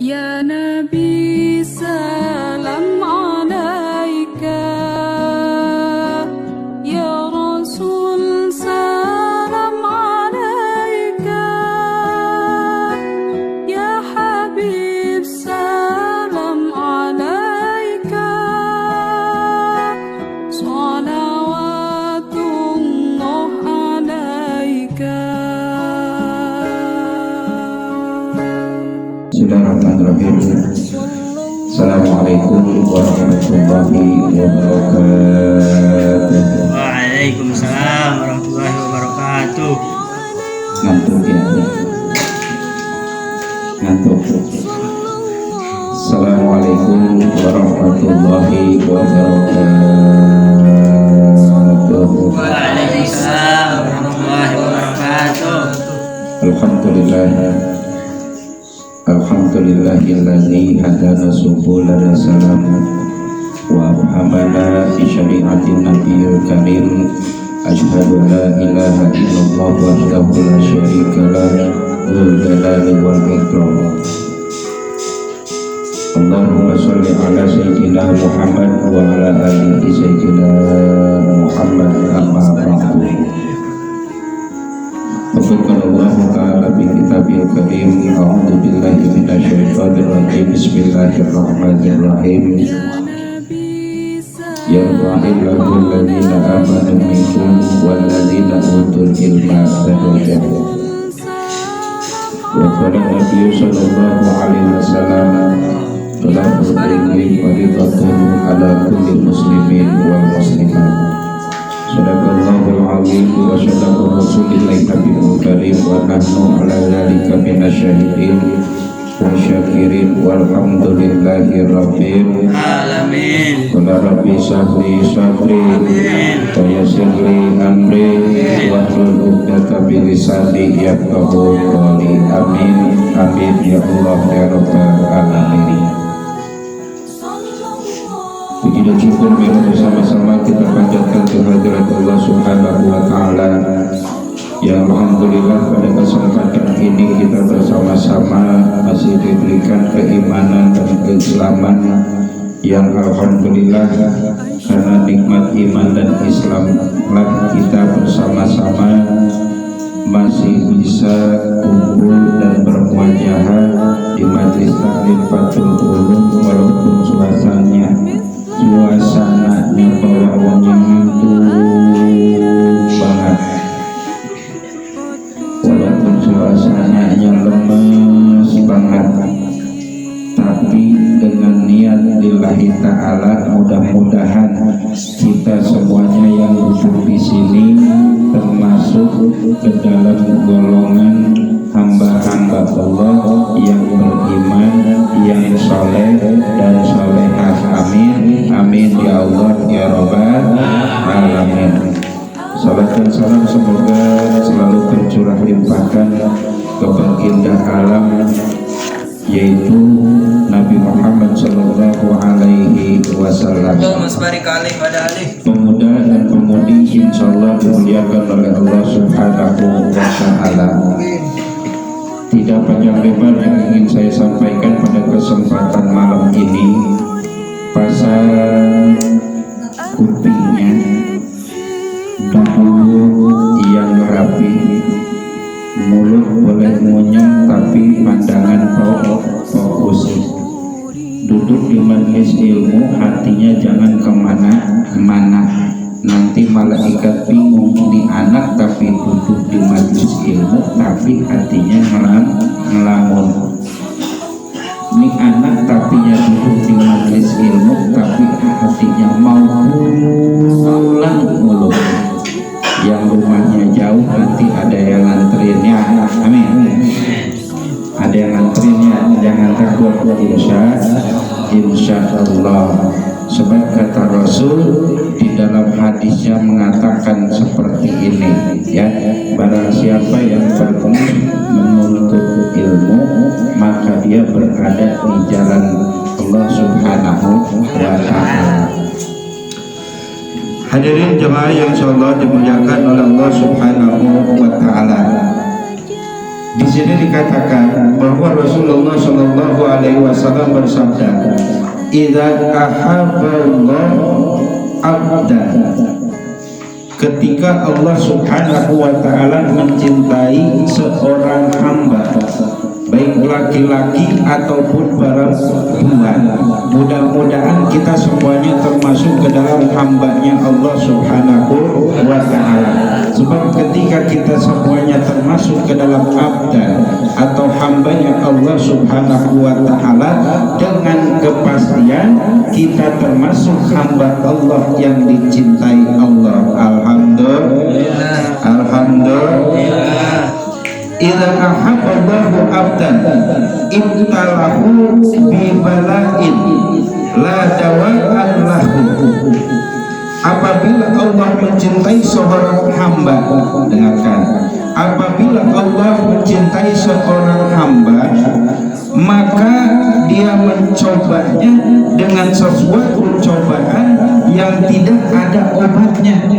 Ya Nabi salam alaika, Ya Rasul salam alaika, Ya Habib salam alaika, salawatullah alaika. Bismillahirrahmanirrahim. Assalamualaikum warahmatullahi wabarakatuh. Waalaikumsalam warahmatullahi wabarakatuh. Ngantuk ya? Ngantuk. Assalamualaikum warahmatullahi wabarakatuh. Waalaikumsalam warahmatullahi wabarakatuh. Alhamdulillahilladzi hadana subulana salam wa hamala fi syari'atin nabiyil karim. Asyhadu la ilaha illallah wahdahu la syarika lah dzul jalali wal ikram. Allahumma shalli ala sayyidina Muhammad wa ala alihi sayyidina Muhammad amma ba'du. Wafaqallahu ta'ala bi kitabil karim. A'udzu billahi minasyaitonir rajim. Bismillahirrahmanirrahim. Yarfa'illahu alladhina amanu minkum walladhina utul ilma darajat. Wa qala Nabi sallallahu alaihi wasallam, talabul ilmi fardhatun ala kulli muslimin wal muslimat. Sadaqallahul azim wa sadaqa rasulillahi nabiyul karim wa nahnu ala dzalika minasyahidin wa syakirin walhamdulillahi rabbil Alamin. qala rabbi sahli sadri wa yassir li amri wa hlul 'uqdatam min lisani yafqahu qawli. Amin amin ya Allah ya rabbal alamin. Puji dan syukur bersama-sama kita panjatkan kehadirat Allah Subhanahu wa Ta'ala. Ya alhamdulillah pada kesempatan ini kita bersama-sama masih diberikan keimanan dan keislaman yang alhamdulillah karena nikmat iman dan Islam lah kita bersama-sama masih bisa kumpul dan bermuajahah di majlis taklim Fathul Ulum, walaupun suasananya bawahnya ngantuk banget, walaupun suasananya lemes banget, tapi dengan niat lillahi ta'ala mudah-mudahan kita semuanya yang duduk di sini termasuk ke dalam golongan hamba-hamba Allah yang beriman, yang saleh dan salehah. Amin amin ya Allah ya rabbal alamin. Salam dan salam semoga selalu tercurah limpahkan ke baginda alam, yaitu Nabi Muhammad sallallahu alaihi wasallam. Pemuda dan pemudi insyaallah dimuliakan oleh Allah Subhanahu wa Ta'ala. Tidak panjang lebar yang ingin saya sampaikan pada kesempatan malam ini. Pasang kupingnya, duduk yang rapi, mulut boleh ngunyah tapi pandangan fokus. Duduk di majelis ilmu, hatinya jangan kemana-mana. Nanti malaikat bingung, ini anak tapi duduk di majelis ilmu tapi hatinya ngelamun. Ini anak tapinya duduk di majelis ilmu tapi hatinya mau pulang mulu. Yang rumahnya jauh nanti ada yang nganterinnya. Amin. Ada yang nganterinnya, jangan takut, insya Allah. Sebab kata Rasul di dalam hadisnya mengatakan seperti ini, ya, barang siapa yang pergi menuntut ilmu maka dia berada di jalan Allah Subhanahu wa Ta'ala. Hadirin jemaah yang insyaallah dimuliakan oleh Allah Subhanahu wa Ta'ala. Di sini dikatakan bahwa Rasulullah Shallallahu Alaihi Wasallam bersabda, "Idza ahabballahu abdan." Ketika Allah Subhanahu wa Ta'ala mencintai seorang hamba, baik laki-laki ataupun perempuan, mudah-mudahan kita semuanya termasuk ke dalam hambanya Allah Subhanahu wa Ta'ala. Sebab ketika kita semuanya termasuk ke dalam abdan atau hambanya Allah Subhanahu wa Ta'ala, dengan kepastian kita termasuk hamba Allah yang dicintai Allah. Alhamdulillah. Alhamdulillah. Idza ahabballahu abdan ibtalahu bi bala'in la dawa'an lahu. Apabila Allah mencintai seorang hamba, dengarkan, apabila Allah mencintai seorang hamba, maka dia mencobanya dengan sesuatu cobaan yang tidak ada obatnya.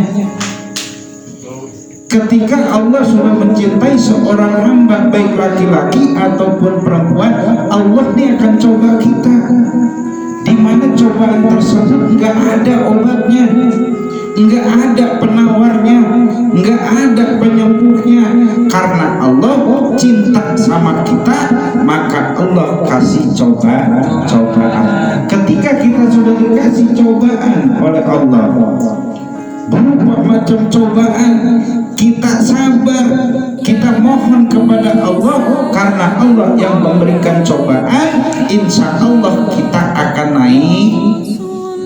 Ketika Allah sudah mencintai seorang hamba, baik laki-laki ataupun perempuan, Allah ini akan coba kita, di mana cobaan tersebut nggak ada obatnya, nggak ada penawarnya, nggak ada penyembuhnya. Karena Allah cinta sama kita, maka Allah kasih cobaan. Ketika kita sudah dikasih cobaan oleh Allah, berupa macam cobaan, kita sabar, kita mohon kepada Allah, karena Allah yang memberikan cobaan, insya Allah kita akan naik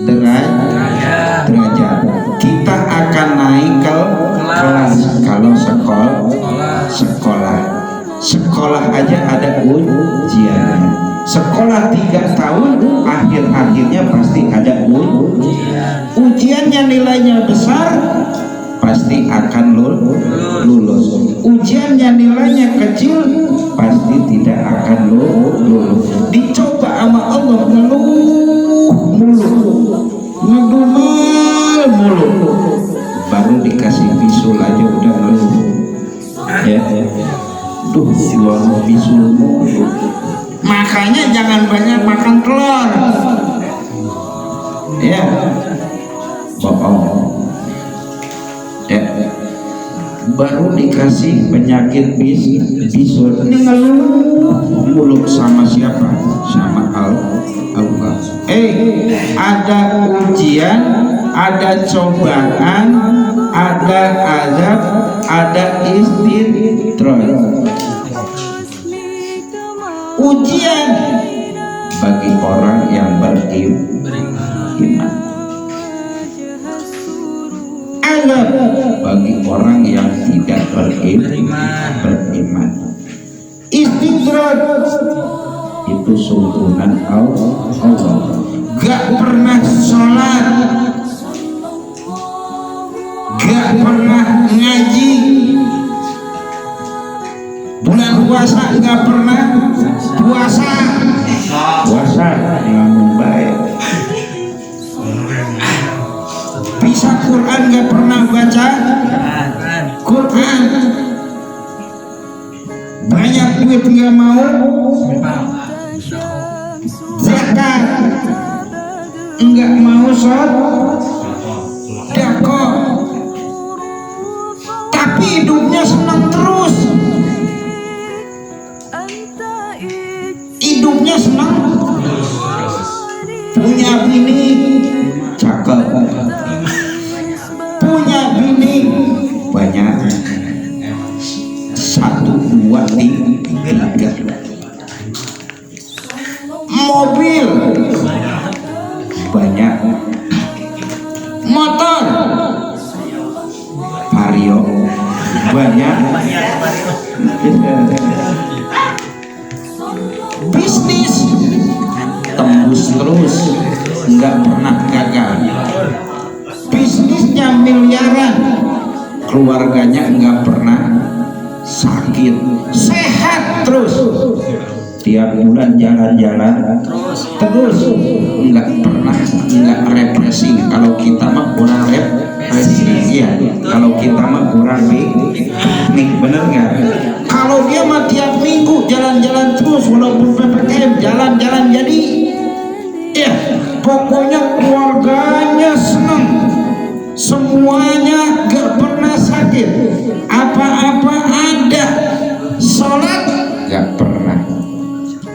derajat, kita akan naik ke kelas. Kalau sekolah aja ada ujian. Sekolah 3 tahun, akhir-akhirnya pasti ada ujian. Ujiannya nilainya besar, pasti akan lulus. Ujiannya nilainya kecil, pasti tidak akan lulus. Dicoba sama Allah, ngeluh mulu, baru dikasih bisul aja udah ngeluh. Ya, duh, jual bisul mulu. Makanya jangan banyak makan telur. Ya, bohong. Ya, baru dikasih penyakit bisul, ini ngeluh mulu. Sama siapa? Sama Allah. Ada ujian, ada cobaan, ada azab, ada istidraj. Ujian bagi orang yang beriman, azab bagi orang yang tidak beriman. Istidraj itu suntunan Allah. Gak pernah sholat, gak pernah ngaji, bulan puasa gak pernah puasa ngelamun baik, bisa Quran gak pernah baca Quran, banyak duit gak mau zakat, enggak mau sedekah, tapi hidupnya senang terus, hidupnya senang, punya bini cakep, punya bini banyak, 1, 2, 3, mobil banyak, motor Vario banyak, bisnis tembus terus, nggak pernah gagal, bisnisnya miliaran, keluarganya nggak pernah sakit, sehat terus, tiap bulan jalan-jalan terus, nggak pernah nggak represi. Kalau kita mah kurang represi, ya. Kalau kita mah kurang piknik, bener nggak? Kalau dia mah tiap minggu jalan-jalan terus walaupun PPKM, jalan-jalan jadi. Ya, pokoknya keluarganya senang. Semuanya gak pernah sakit. Apa-apa ada. Sholat gak pernah.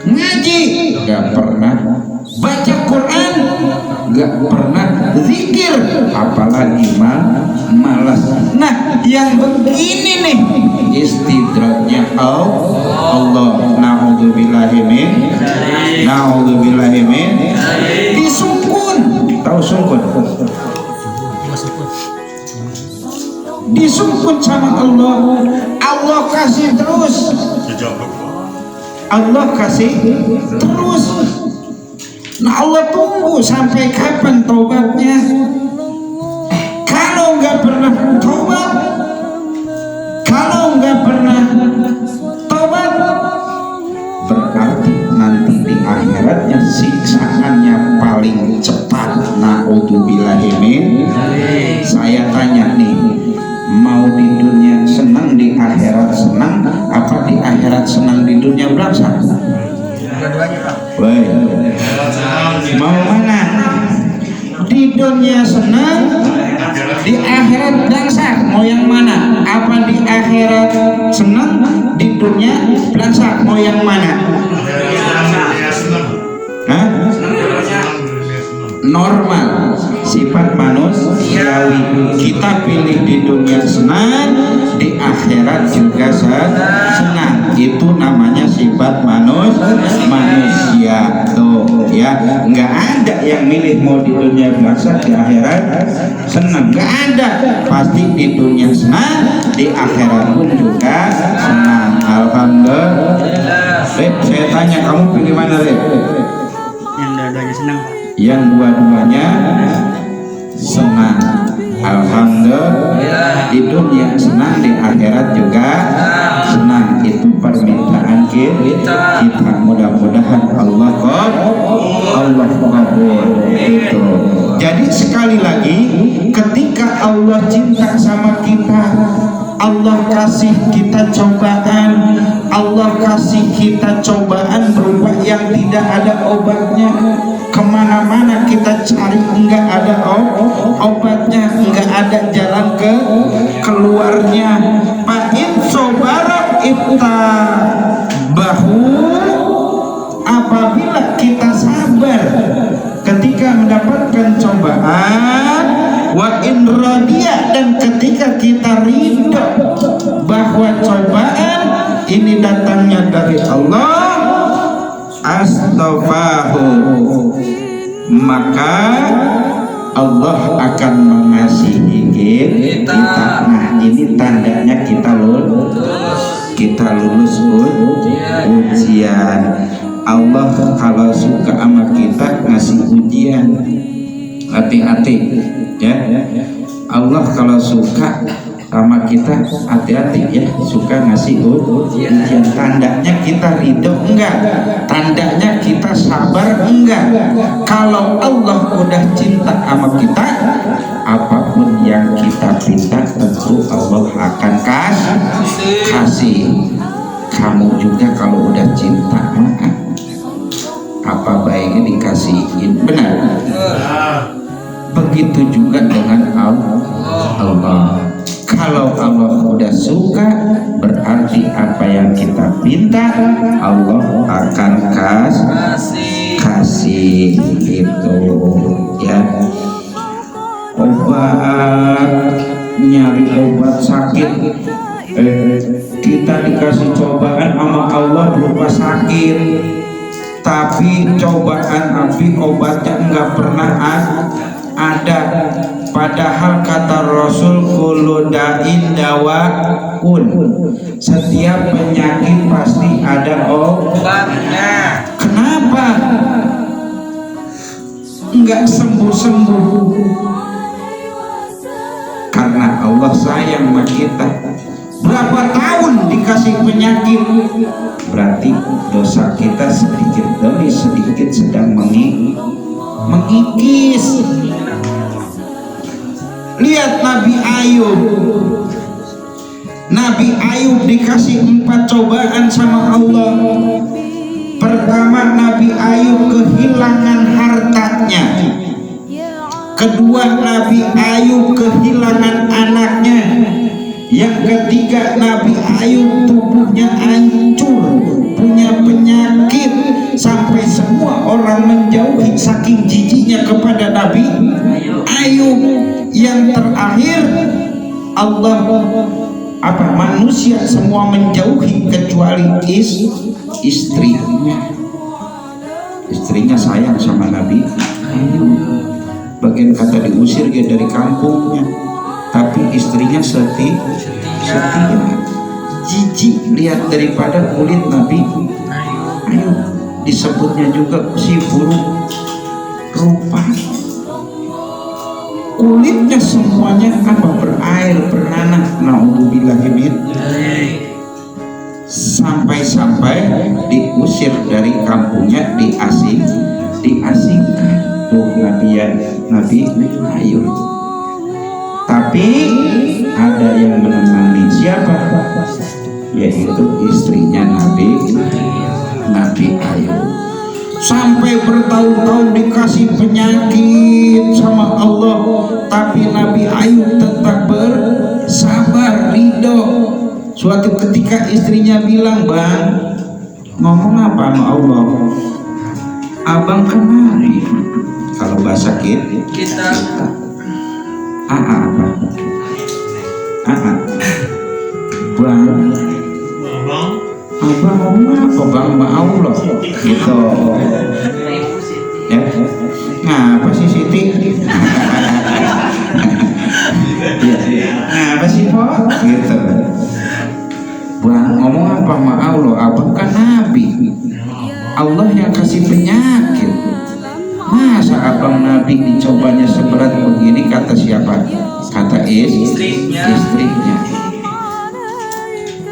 Ngaji gak pernah. Baca Quran gak pernah. Zikir apalagi malas. Nah, yang begini nih istidraknya Allah. Na'udzubillahi min disungkun. Tahu sungkun? Disungkun sama Allah. Allah kasih terus. Allah kasih terus. Nah, Allah tunggu sampai kapan taubatnya. Kalau nggak pernah taubat, kalau nggak pernah taubat, berarti nanti di akhiratnya siksaannya paling cepat. Na'udzubillahi min. Saya tanya nih, mau di dunia senang, di akhirat senang, apa di akhirat senang, di dunia berasa? Baik. Mau mana? Di dunia senang, di akhirat belangsak. Mau yang mana? Apa di akhirat senang, di dunia belangsak? Mau yang mana? Hah? Normal, sifat manusiawi. Kita pilih di dunia senang, di akhirat juga senang. Itu namanya sifat manusia. Tuh ya, nggak ada yang milih mau di dunia biasa, di akhirat senang. Nggak ada, pasti di dunia senang, di akhirat pun juga senang. Alhamdulillah. Rep, saya tanya, kamu pilih mana, Rep? Yang dua-duanya senang. Yang dua-duanya senang. Alhamdulillah. Di dunia senang, di akhirat juga senang. Itu permintaan kita. Mudah-mudahan Allah kabul. Itu. Jadi sekali lagi, ketika Allah cinta sama kita, Allah kasih kita cobaan, Allah kasih kita cobaan berupa yang tidak ada obatnya. Kemana-mana kita cari enggak ada obatnya, enggak ada jalan keluarnya. Fa'in sobarat bahu, apabila kita sabar ketika mendapatkan cobaan, wa in radiya, dan ketika kita ridho bahwa cobaan ini datangnya dari Allah, astaghfahu, maka Allah akan mengasihi kita. Nah, ini tandanya kita lulus ujian. Allah kalau suka sama kita ngasih ujian. Hati-hati ya. Allah kalau suka sama kita hati-hati ya, suka ngasih ujian. Tandanya kita ridho enggak? Tandanya kita sabar enggak? Kalau Allah udah cinta sama kita, apapun yang kita minta tentu Allah akan kasih. Kamu juga kalau udah cinta maka apa baiknya dikasihin, benar? Begitu juga dengan Allah. Kalau Allah udah suka, berarti apa yang kita minta Allah akan kasih itu ya. Nyari obat sakit, kita dikasih cobaan sama Allah berupa sakit, tapi cobaan api obatnya enggak pernah ada. Padahal kata Rasul, kullu da'in dawa'un, setiap penyakit pasti ada obatnya. Kenapa enggak sembuh-sembuh? Karena Allah sayang sama kita. Berapa tahun dikasih penyakit, berarti dosa kita sedikit demi sedikit sedang mengikis. Lihat Nabi Ayub. Nabi Ayub dikasih 4 cobaan sama Allah. Pertama, Nabi Ayub kehilangan hartanya. Kedua, Nabi Ayub kehilangan anaknya. Yang ketiga, Nabi Ayub tubuhnya hancur, punya penyakit, sampai semua orang menjauhi saking jijiknya kepada Nabi Ayub. Yang terakhir, Allah manusia semua menjauhi kecuali istrinya. Istrinya sayang sama Nabi Ayub. Bagian kata diusir dia dari kampungnya, tapi istrinya setia. Jijik lihat daripada kulit Nabi Ayub. Disebutnya juga si buruk rupa. Kulitnya semuanya berair, bernanah. Naudzubillahimin. Sampai diusir dari kampungnya, diasingkan. Tuh Nabi Ayub. Tapi ada yang menemani. Siapa? Yaitu istrinya Nabi Ayub. Sampai bertahun-tahun dikasih penyakit sama Allah, tapi Nabi Ayub tetap bersabar, ridho. Suatu ketika istrinya bilang, "Bang, ngomong apa sama Allah? Abang kemari." Kalau bahasa kita apa? Bang, abang ngomong apa bang sama Allah? Gitu. Ya, ngapa sih Siti? Ngapa sih Po? Gitu. Bang ngomong apa sama Allah? Abang kan Nabi. Allah yang kasih penyakit. Masa abang Nabi dicobanya seberat begini? Kata siapa? Kata istrinya.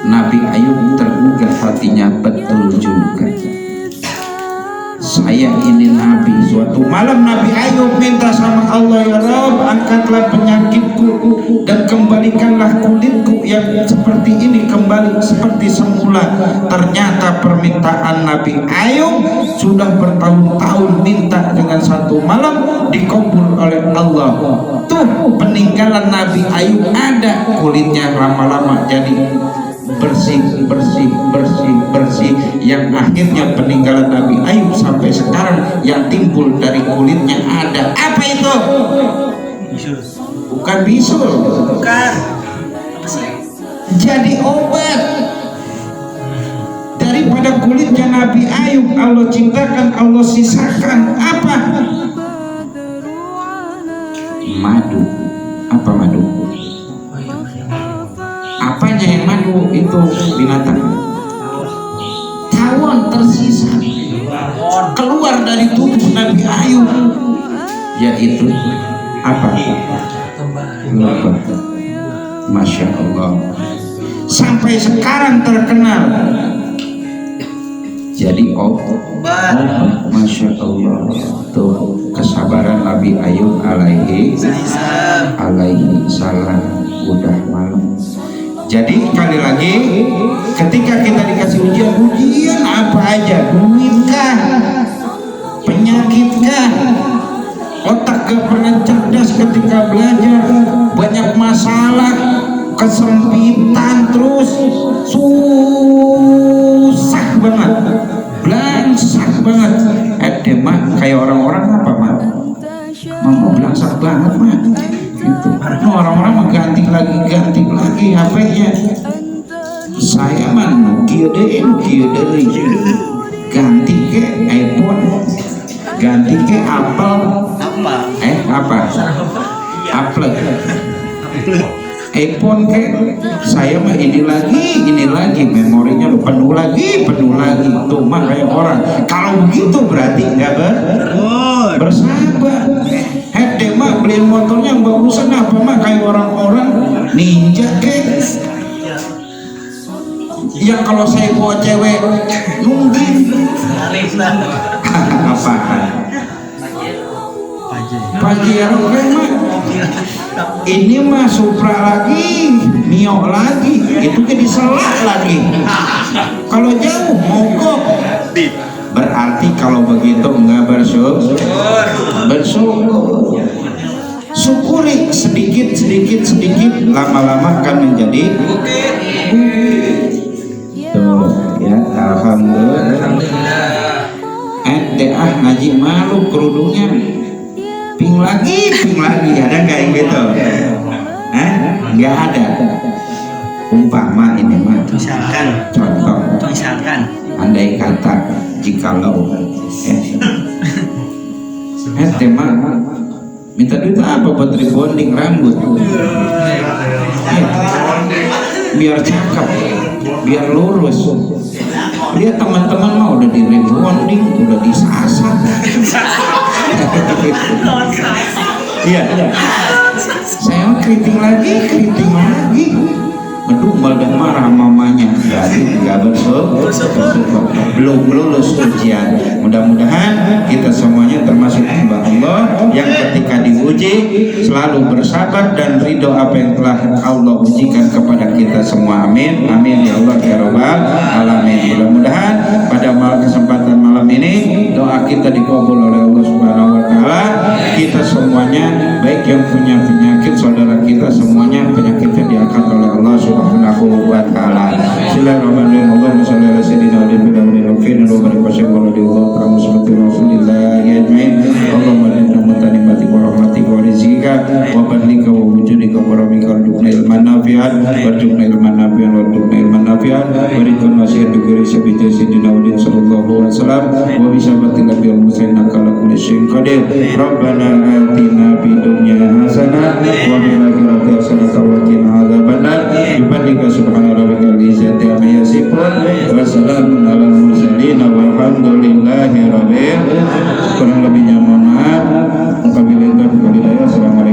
Nabi Ayub tergugah hatinya, betul juga. Saya ini Nabi. Suatu malam Nabi Ayub minta sama Allah, "Ya Rabb, angkatlah penyakitku dan kembalikanlah kulitku yang seperti ini kembali seperti semula." Ternyata permintaan Nabi Ayub sudah bertahun-tahun minta, dengan satu malam dikabul oleh Allah. Tuh peninggalan Nabi Ayub ada, kulitnya lama-lama jadi bersih, yang akhirnya peninggalan Nabi Ayub sampai sekarang yang timbul dari kulitnya ada. Apa itu? Bukan bisul. Bukan. Jadi obat. Daripada kulitnya Nabi Ayub Allah ciptakan, Allah sisakan apa? Madu. Apa madu? Apanya yang madu? Itu binatang. Tawon tersisa keluar dari tubuh Nabi Ayub, yaitu apa? Lebah. Masya Allah. Sampai sekarang terkenal jadi obat. Masya Allah. Tuh kesabaran Nabi Ayub alaihi salam. Udah malam. Jadi sekali lagi, ketika kita dikasih ujian apa aja, duitkah, penyakitkah, otak gak pernah cerdas ketika belajar, banyak masalah, kesempitan, terus susah banget, belangsak banget. Mak kayak orang-orang apa mak? Mau belangsak banget mak. Itu orang-orang mengganti lagi HP-nya. Saya mah Nokia deh, ganti ke iPhone, ganti ke Apple. Apa? Apple. iPhone ke saya mah ini lagi memorinya penuh lagi. Tuh mah kayak orang. Kalau begitu berarti nggak bersahabat. Mah beliin motornya bagusan apa mah kayak orang-orang ninja ke. Yang kalau saya bawa cewek nungging apa? Pajero mah Ini mah supra lagi, mio lagi, itu ke diselak lagi. Kalau jauh mogok. Berarti kalau begitu enggak bersyukur. Syukuri sedikit, lama-lama akan menjadi bukit. Tuh ya, alhamdulillah. Ente ngaji malu kerudungnya. Ping lagi, ada nggak yang gitu? Nggak ada. Umpama ini mah contoh. Andai kata jikalau tema minta duit apa buat rebonding rambut, biar cakep, biar lurus. Lihat teman-teman mah udah di rebonding, udah disasar. Iya. Saya keriting lagi. Medumel dan marah mamanya. Berarti nggak bersyukur. Belum lulus ujian. Mudah-mudahan kita semuanya termasuk hamba Allah yang ketika diuji selalu bersabar dan ridho apa yang telah Allah ujikan kepada kita semua. Amin. Amin ya Allah ya Rabbal alamin. Mudah-mudahan pada kesempatan malam ini doa kita dikabul oleh Allah Subhanahu wa taala. Kita semuanya baik yang punya penyakit, saudara kita semuanya penyakitnya diangkat oleh Allah Subhanahu wa taala. Bismillahirrahmanirrahim. Allahumma shalli ala sayyidina wa barik wa sallim Rasulillah ya ajmain. Allahumma inna mutanimati wa rahmatika wa rizqika wa fadlika wa wujudika wa rabbika warzuqna ilman nafi'an warzuqna ilman nafi'an berikan nasihat bigiri sabiti sayyidina Udin sallallahu alaihi wasallam wa bisabatil nabiyil musayyid kala kulli syai'in qadir. Rabbana atina fid dunya hasanah wa fil akhirati hasanah wa qina adzabannar. Bifadlika subhana rabbikal izzati amma yasifun wa salamun alal mursalin walhamdulillahi rabbil alamin. Kurang lebihnya mohon maaf. Wabillahi taufiq wal hidayah. Assalamualaikum.